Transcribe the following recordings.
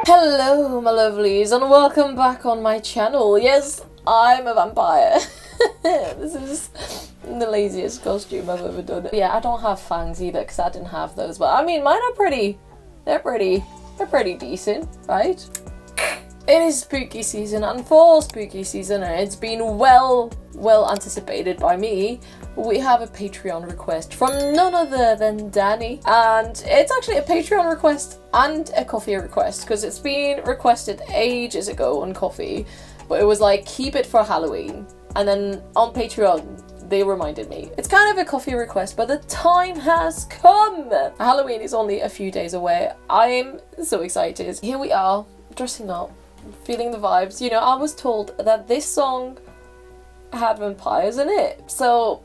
Hello my lovelies and welcome back on my channel. Yes, I'm a vampire. This is the laziest costume I've ever done. Yeah, I don't have fangs either because I didn't have those, but I mean mine are pretty, they're pretty decent, right? It is spooky season, and for spooky season, and it's been well anticipated by me, we have a Patreon request from none other than Danny. And it's actually a Patreon request and a coffee request, because it's been requested ages ago on coffee, but it was like, keep it for Halloween. And then on Patreon, they reminded me. It's kind of a coffee request, but the time has come! Halloween is only a few days away. I'm so excited. Here we are, dressing up, feeling the vibes. You know, I was told that this song had vampires in it, so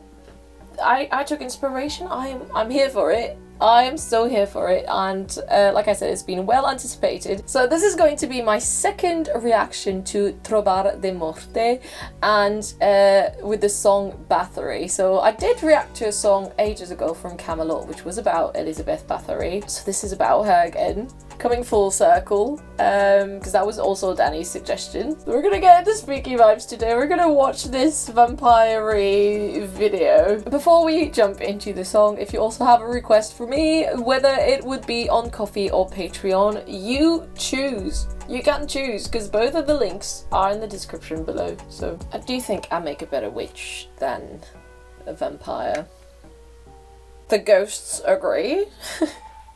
I took inspiration. I'm here for it. I am so here for it, and like I said, it's been well anticipated. So this is going to be my second reaction to Trobar de Morte, and with the song Bathory. So I did react to a song ages ago from Camelot, which was about Elizabeth Bathory. So this is about her again, coming full circle, because that was also Danny's suggestion. So we're gonna get into spooky vibes today. We're gonna watch this vampire-y video. Before we jump into the song, if you also have a request for me, whether it would be on Ko-fi or Patreon, you choose. You can choose, because both of the links are in the description below. So I do think I make a better witch than a vampire. The ghosts agree.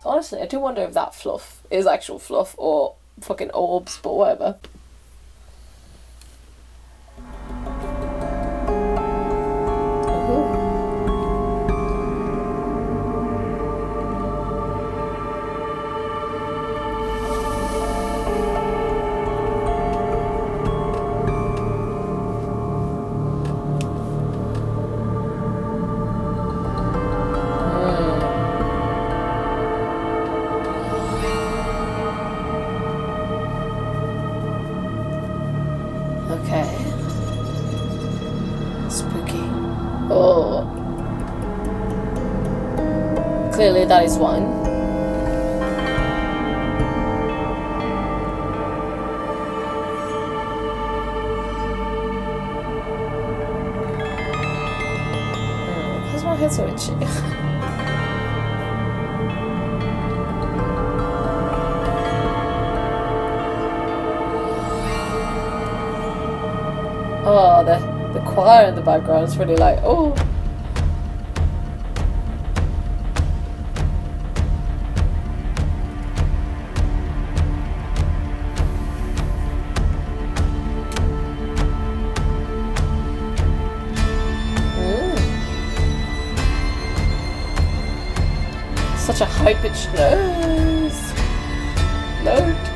Honestly, I do wonder if that fluff is actual fluff or fucking orbs, but whatever. Okay. Spooky. Oh. Clearly that is one. Why's my head so itchy? Oh, the choir in the background is really like, oh. Such a high-pitched nose. Note.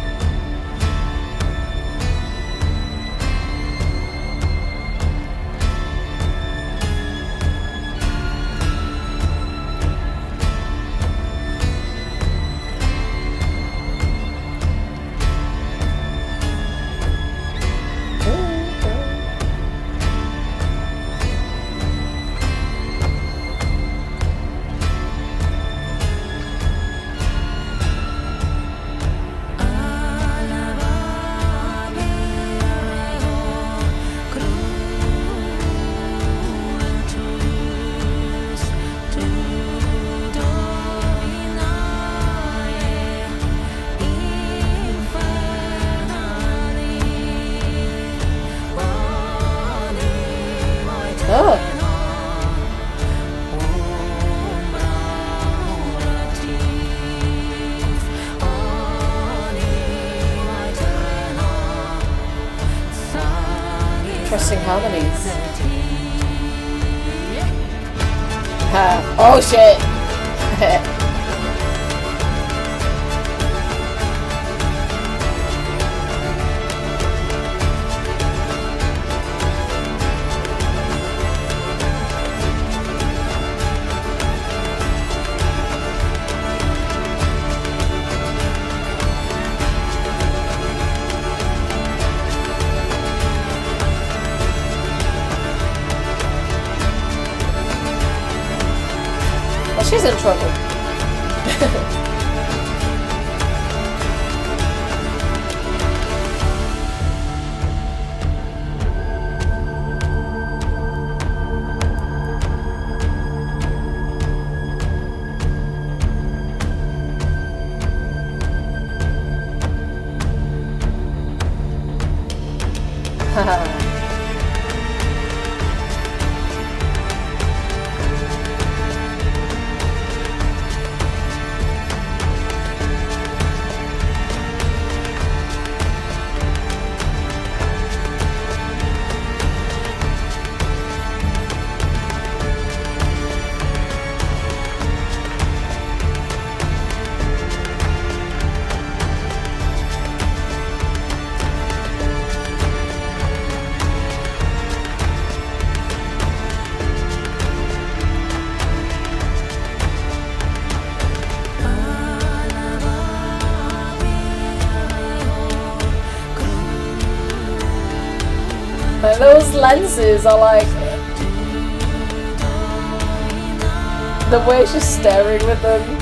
Oh. Interesting harmonies. Oh shit. Well, she's in trouble. And those lenses are like, the way she's staring with them.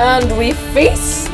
And we feast!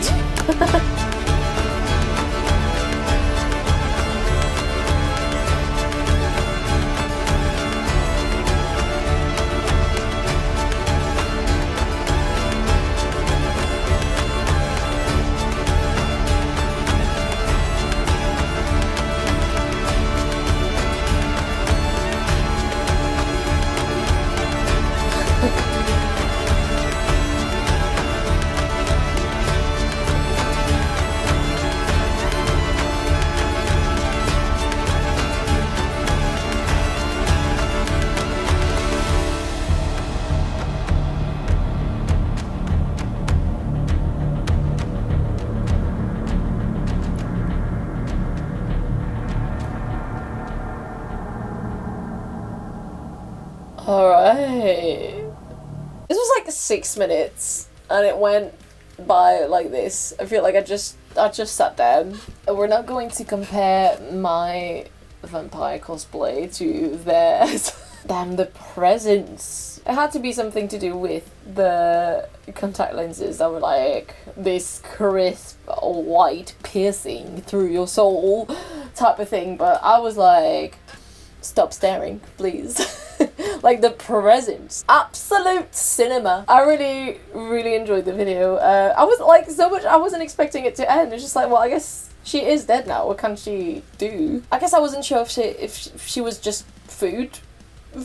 Alright. This was like 6 minutes and it went by like this. I feel like I just sat down. We're not going to compare my vampire cosplay to theirs. Damn, the presents. It had to be something to do with the contact lenses that were like this crisp white piercing through your soul type of thing, but I was like, stop staring, please. Like the presents, absolute cinema. I really enjoyed the video. I was like so much, I wasn't expecting it to end. It's just like, well, I guess she is dead now. What can she do? I guess I wasn't sure if she was just food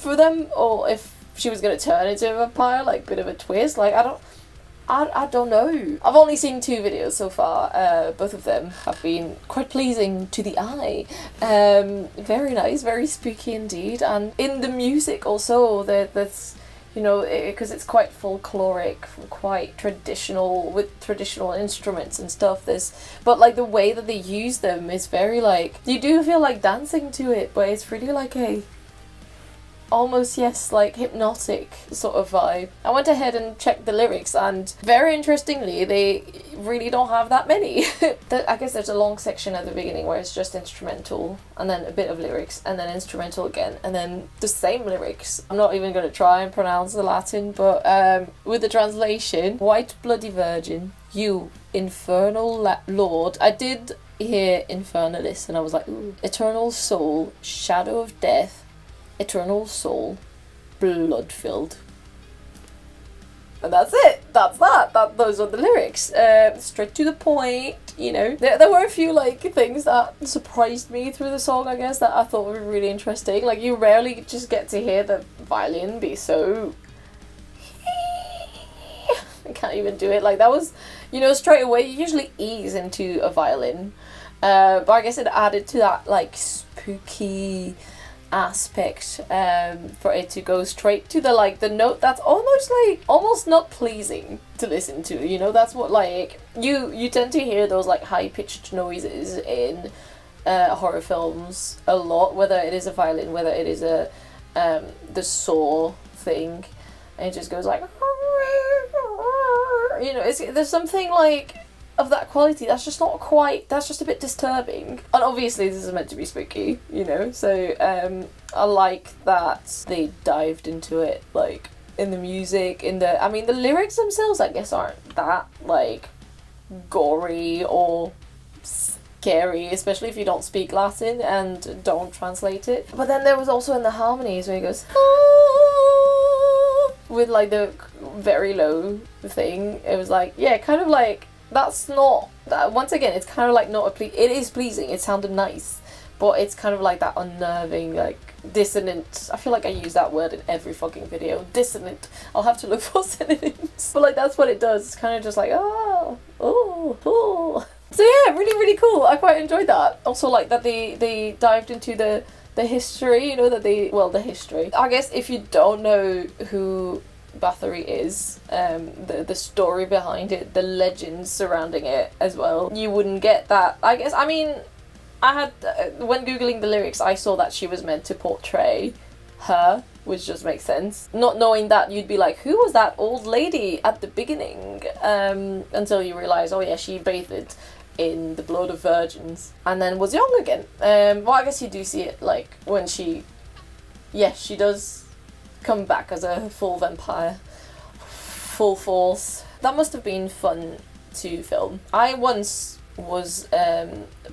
for them or if she was gonna turn into a vampire, like bit of a twist. Like I don't know. I've only seen 2 videos so far. Both of them have been quite pleasing to the eye. Very nice, very spooky indeed. And in the music also, that's, you know, because it's quite folkloric, quite traditional, with traditional instruments and stuff. But like the way that they use them is very like, you do feel like dancing to it, but it's really like a almost, yes, like hypnotic sort of vibe. I went ahead and checked the lyrics and very interestingly they really don't have that many. I guess there's a long section at the beginning where it's just instrumental and then a bit of lyrics and then instrumental again and then the same lyrics. I'm not even going to try and pronounce the Latin, but with the translation, white bloody virgin, you infernal lord. I did hear infernalis and I was like, ooh. Eternal soul, shadow of death, eternal soul, blood-filled. And that's it. That's that. Those are the lyrics. Straight to the point, you know. There were a few like things that surprised me through the song, I guess, that I thought were really interesting. Like you rarely just get to hear the violin be so I can't even do it. Like that was, you know, straight away you usually ease into a violin. But I guess it added to that like spooky aspect for it to go straight to the like the note that's almost not pleasing to listen to, you know. That's what like you tend to hear those like high-pitched noises in horror films a lot, whether it is a violin, whether it is a the saw thing, and it just goes like, you know, there's something like of that quality that's just not quite, that's just a bit disturbing. And obviously this is meant to be spooky, you know, so I like that they dived into it, like in the music, in the, I mean the lyrics themselves I guess aren't that like gory or scary, especially if you don't speak Latin and don't translate it. But then there was also in the harmonies where he goes ah, with like the very low thing. It was like, yeah, kind of like, that's not that, once again it's kind of like not it is pleasing, it sounded nice, but it's kind of like that unnerving, like dissonant. I feel like I use that word in every fucking video, dissonant. I'll have to look for synonyms, but like that's what it does. It's kind of just like oh. So yeah, really cool. I quite enjoyed that. Also like that they dived into the history, you know, that the history. I guess if you don't know who Bathory is, the story behind it, the legends surrounding it as well, you wouldn't get that. I guess, I mean, I had, when googling the lyrics, I saw that she was meant to portray her, which just makes sense. Not knowing that, you'd be like, who was that old lady at the beginning? Until you realise, oh yeah, she bathed in the blood of virgins and then was young again. Well, I guess you do see it, like, when she does come back as a full vampire, full force. That must have been fun to film. I once was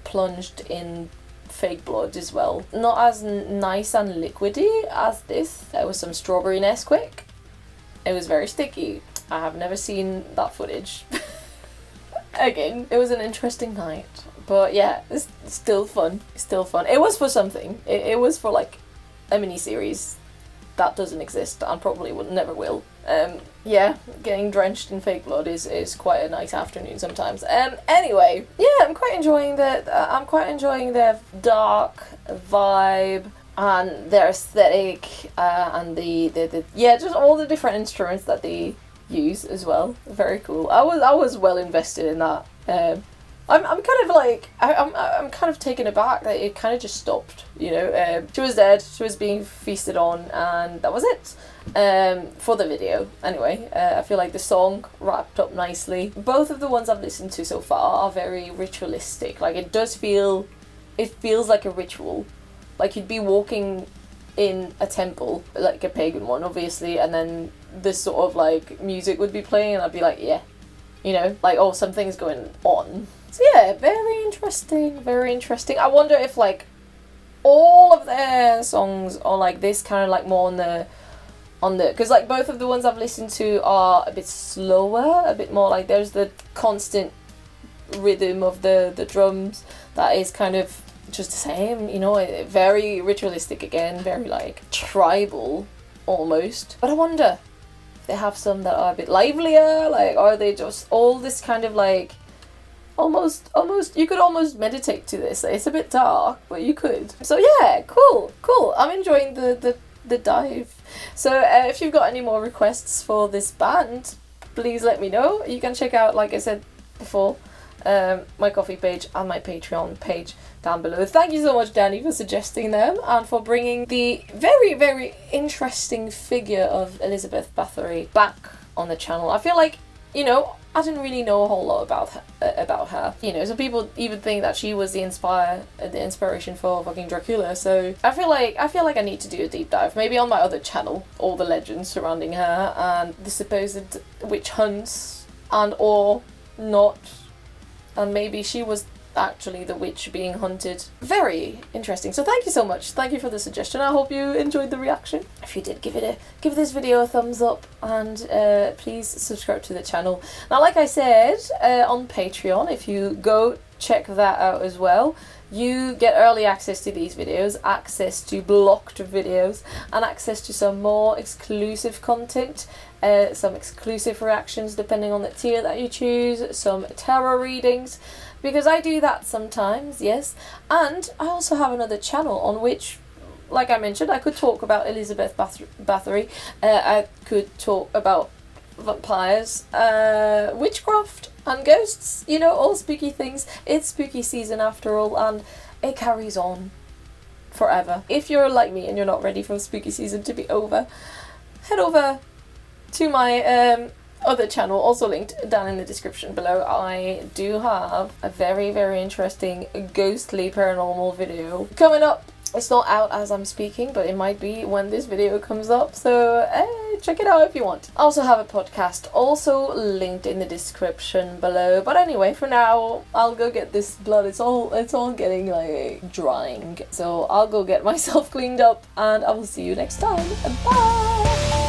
plunged in fake blood as well. Not as nice and liquidy as this. There was some strawberry Nesquik. It was very sticky. I have never seen that footage again. It was an interesting night, but yeah, it's still fun. Still fun. It was for something. It was for like a mini series that doesn't exist and probably never will. Yeah, getting drenched in fake blood is quite a nice afternoon sometimes. Anyway, yeah, I'm quite enjoying their dark vibe and their aesthetic, and the yeah, just all the different instruments that they use as well. Very cool. I was well invested in that. I'm kind of like, I'm kind of taken aback that it kind of just stopped, you know. She was dead, she was being feasted on, and that was it. For the video, anyway. I feel like the song wrapped up nicely. Both of the ones I've listened to so far are very ritualistic. Like, it feels like a ritual. Like, you'd be walking in a temple, like a pagan one, obviously, and then this sort of, like, music would be playing, and I'd be like, yeah. You know, like, oh, something's going on. So yeah, very interesting, very interesting. I wonder if, like, all of their songs are like this, kind of like more on the, because like both of the ones I've listened to are a bit slower, a bit more like there's the constant rhythm of the drums that is kind of just the same, you know, very ritualistic again, very like tribal almost. But I wonder if they have some that are a bit livelier, like, are they just all this kind of like almost you could almost meditate to this. It's a bit dark, but you could. So yeah, cool. I'm enjoying the dive. So if you've got any more requests for this band, please let me know. You can check out, like I said before, my Ko-fi page and my Patreon page down below. Thank you so much, Danny, for suggesting them and for bringing the very, very interesting figure of Elizabeth Bathory back on the channel. I feel like, you know, I didn't really know a whole lot about her. You know, some people even think that she was the inspiration for fucking Dracula. So I feel like I need to do a deep dive, maybe on my other channel, all the legends surrounding her and the supposed witch hunts and or not, and maybe she was actually the witch being hunted. Very interesting. So thank you so much. Thank you for the suggestion. I hope you enjoyed the reaction. If you did, give this video a thumbs up and please subscribe to the channel. Now, like I said, on Patreon, if you go check that out as well, you get early access to these videos, access to blocked videos, and access to some more exclusive content, some exclusive reactions depending on the tier that you choose, some tarot readings, because I do that sometimes, yes. And I also have another channel on which, like I mentioned, I could talk about Elizabeth Bathory, I could talk about vampires, witchcraft and ghosts, you know, all spooky things. It's spooky season after all, and it carries on forever. If you're like me and you're not ready for spooky season to be over, head over to my other channel, also linked down in the description below. I do have a very, very interesting ghostly paranormal video coming up. It's not out as I'm speaking, but it might be when this video comes up, so check it out if you want. I also have a podcast, also linked in the description below. But anyway, for now, I'll go get this blood. It's all getting like drying, so I'll go get myself cleaned up, and I will see you next time. Bye!